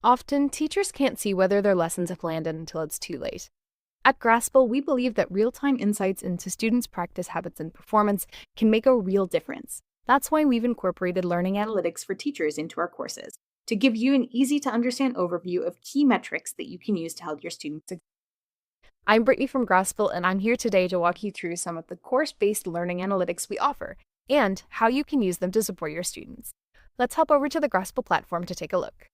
Often, teachers can't see whether their lessons have landed until it's too late. At Grasple, we believe that real-time insights into students' practice habits and performance can make a real difference. That's why we've incorporated learning analytics for teachers into our courses, to give you an easy-to-understand overview of key metrics that you can use to help your students succeed. I'm Brittany from Grasple, and I'm here today to walk you through some of the course-based learning analytics we offer, and how you can use them to support your students. Let's hop over to the Grasple platform to take a look.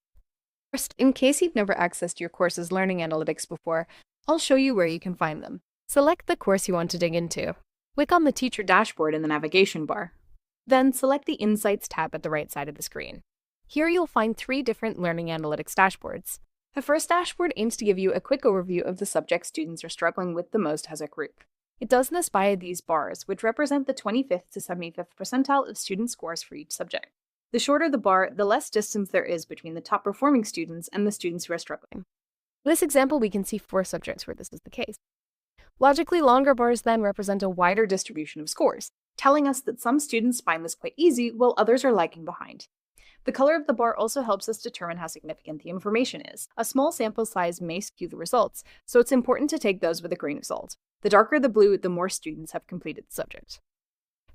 First, in case you've never accessed your course's learning analytics before, I'll show you where you can find them. Select the course you want to dig into. Click on the teacher dashboard in the navigation bar. Then select the Insights tab at the right side of the screen. Here you'll find 3 different learning analytics dashboards. The first dashboard aims to give you a quick overview of the subject students are struggling with the most as a group. It does this via these bars, which represent the 25th to 75th percentile of student scores for each subject. The shorter the bar, the less distance there is between the top performing students and the students who are struggling. In this example, we can see 4 subjects where this is the case. Logically longer bars then represent a wider distribution of scores, telling us that some students find this quite easy while others are lagging behind. The color of the bar also helps us determine how significant the information is. A small sample size may skew the results, so it's important to take those with a grain of salt. The darker the blue, the more students have completed the subject.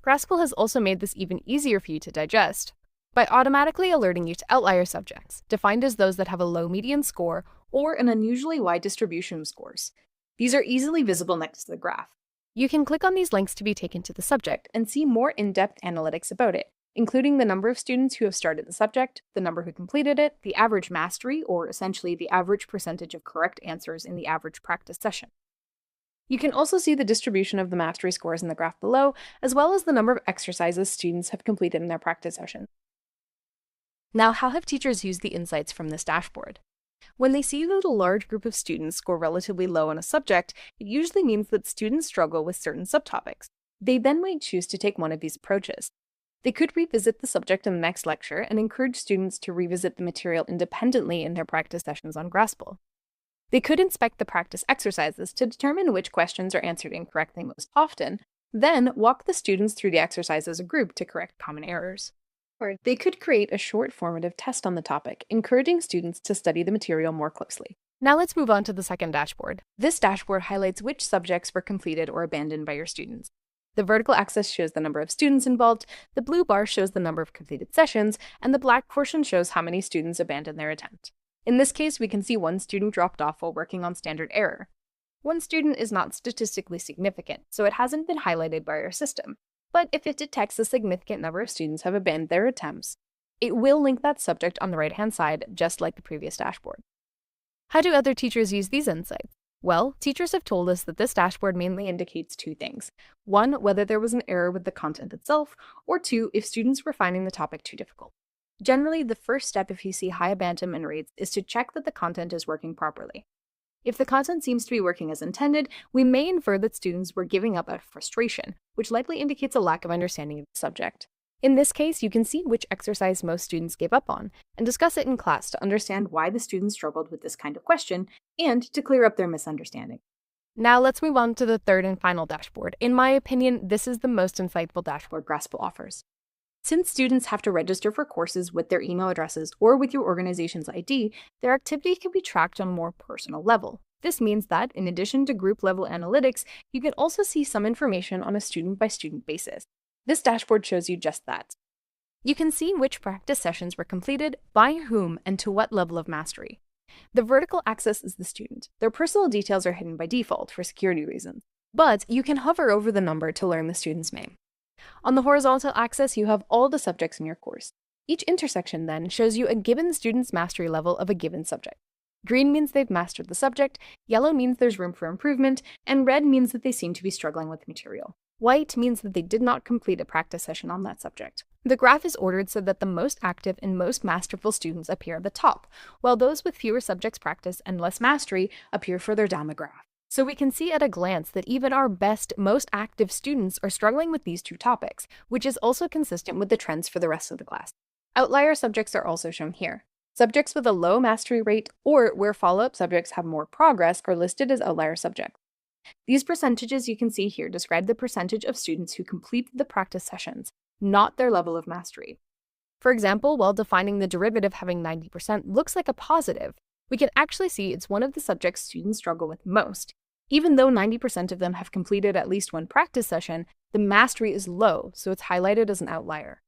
Grasple has also made this even easier for you to digest by automatically alerting you to outlier subjects, defined as those that have a low median score or an unusually wide distribution of scores. These are easily visible next to the graph. You can click on these links to be taken to the subject and see more in-depth analytics about it, including the number of students who have started the subject, the number who completed it, the average mastery, or essentially the average percentage of correct answers in the average practice session. You can also see the distribution of the mastery scores in the graph below, as well as the number of exercises students have completed in their practice session. Now, how have teachers used the insights from this dashboard? When they see that a large group of students score relatively low on a subject, it usually means that students struggle with certain subtopics. They then might choose to take one of these approaches. They could revisit the subject in the next lecture and encourage students to revisit the material independently in their practice sessions on Grasple. They could inspect the practice exercises to determine which questions are answered incorrectly most often, then walk the students through the exercise as a group to correct common errors. Or they could create a short formative test on the topic, encouraging students to study the material more closely. Now let's move on to the second dashboard. This dashboard highlights which subjects were completed or abandoned by your students. The vertical axis shows the number of students involved, the blue bar shows the number of completed sessions, and the black portion shows how many students abandoned their attempt. In this case, we can see one student dropped off while working on standard error. One student is not statistically significant, so it hasn't been highlighted by our system. But if it detects a significant number of students have abandoned their attempts, it will link that subject on the right-hand side, just like the previous dashboard. How do other teachers use these insights? Well, teachers have told us that this dashboard mainly indicates 2 things. 1, whether there was an error with the content itself, or 2, if students were finding the topic too difficult. Generally, the first step if you see high abandonment rates is to check that the content is working properly. If the content seems to be working as intended, we may infer that students were giving up out of frustration, which likely indicates a lack of understanding of the subject. In this case, you can see which exercise most students gave up on, and discuss it in class to understand why the students struggled with this kind of question, and to clear up their misunderstanding. Now let's move on to the third and final dashboard. In my opinion, this is the most insightful dashboard Grasple offers. Since students have to register for courses with their email addresses or with your organization's ID, their activity can be tracked on a more personal level. This means that, in addition to group-level analytics, you can also see some information on a student-by-student basis. This dashboard shows you just that. You can see which practice sessions were completed, by whom, and to what level of mastery. The vertical axis is the student. Their personal details are hidden by default for security reasons, but you can hover over the number to learn the student's name. On the horizontal axis, you have all the subjects in your course. Each intersection, then, shows you a given student's mastery level of a given subject. Green means they've mastered the subject, yellow means there's room for improvement, and red means that they seem to be struggling with material. White means that they did not complete a practice session on that subject. The graph is ordered so that the most active and most masterful students appear at the top, while those with fewer subjects practice and less mastery appear further down the graph. So we can see at a glance that even our best, most active students are struggling with these 2 topics, which is also consistent with the trends for the rest of the class. Outlier subjects are also shown here. Subjects with a low mastery rate or where follow-up subjects have more progress are listed as outlier subjects. These percentages you can see here describe the percentage of students who completed the practice sessions, not their level of mastery. For example, while defining the derivative having 90% looks like a positive, we can actually see it's one of the subjects students struggle with most. Even though 90% of them have completed at least one practice session, the mastery is low, so it's highlighted as an outlier.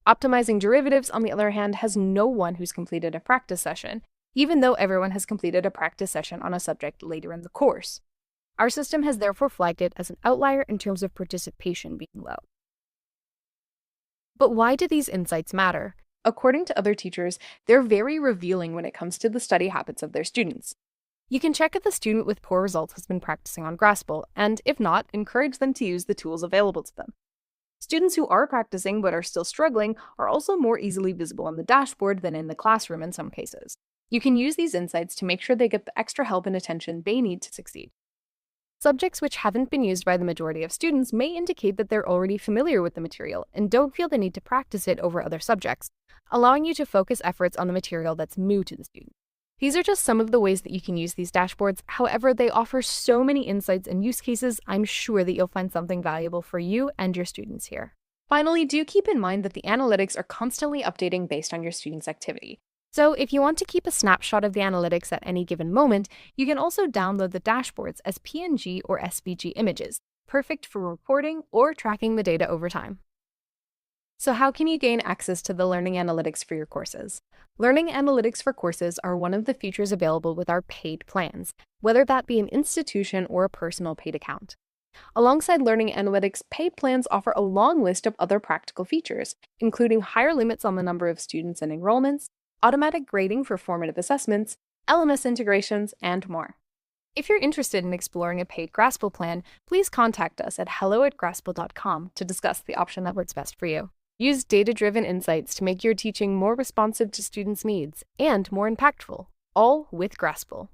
Optimizing derivatives, on the other hand, has no one who's completed a practice session, even though everyone has completed a practice session on a subject later in the course. Our system has therefore flagged it as an outlier in terms of participation being low. But why do these insights matter? According to other teachers, they're very revealing when it comes to the study habits of their students. You can check if the student with poor results has been practicing on Grasple, and if not, encourage them to use the tools available to them. Students who are practicing but are still struggling are also more easily visible on the dashboard than in the classroom in some cases. You can use these insights to make sure they get the extra help and attention they need to succeed. Subjects which haven't been used by the majority of students may indicate that they're already familiar with the material and don't feel the need to practice it over other subjects, allowing you to focus efforts on the material that's new to the student. These are just some of the ways that you can use these dashboards. However, they offer so many insights and use cases, I'm sure that you'll find something valuable for you and your students here. Finally, do keep in mind that the analytics are constantly updating based on your students' activity. So if you want to keep a snapshot of the analytics at any given moment, you can also download the dashboards as PNG or SVG images, perfect for reporting or tracking the data over time. So how can you gain access to the learning analytics for your courses? Learning analytics for courses are one of the features available with our paid plans, whether that be an institution or a personal paid account. Alongside learning analytics, paid plans offer a long list of other practical features, including higher limits on the number of students and enrollments, automatic grading for formative assessments, LMS integrations, and more. If you're interested in exploring a paid Grasple plan, please contact us at hello@grasple.com to discuss the option that works best for you. Use data-driven insights to make your teaching more responsive to students' needs and more impactful, all with Grasple.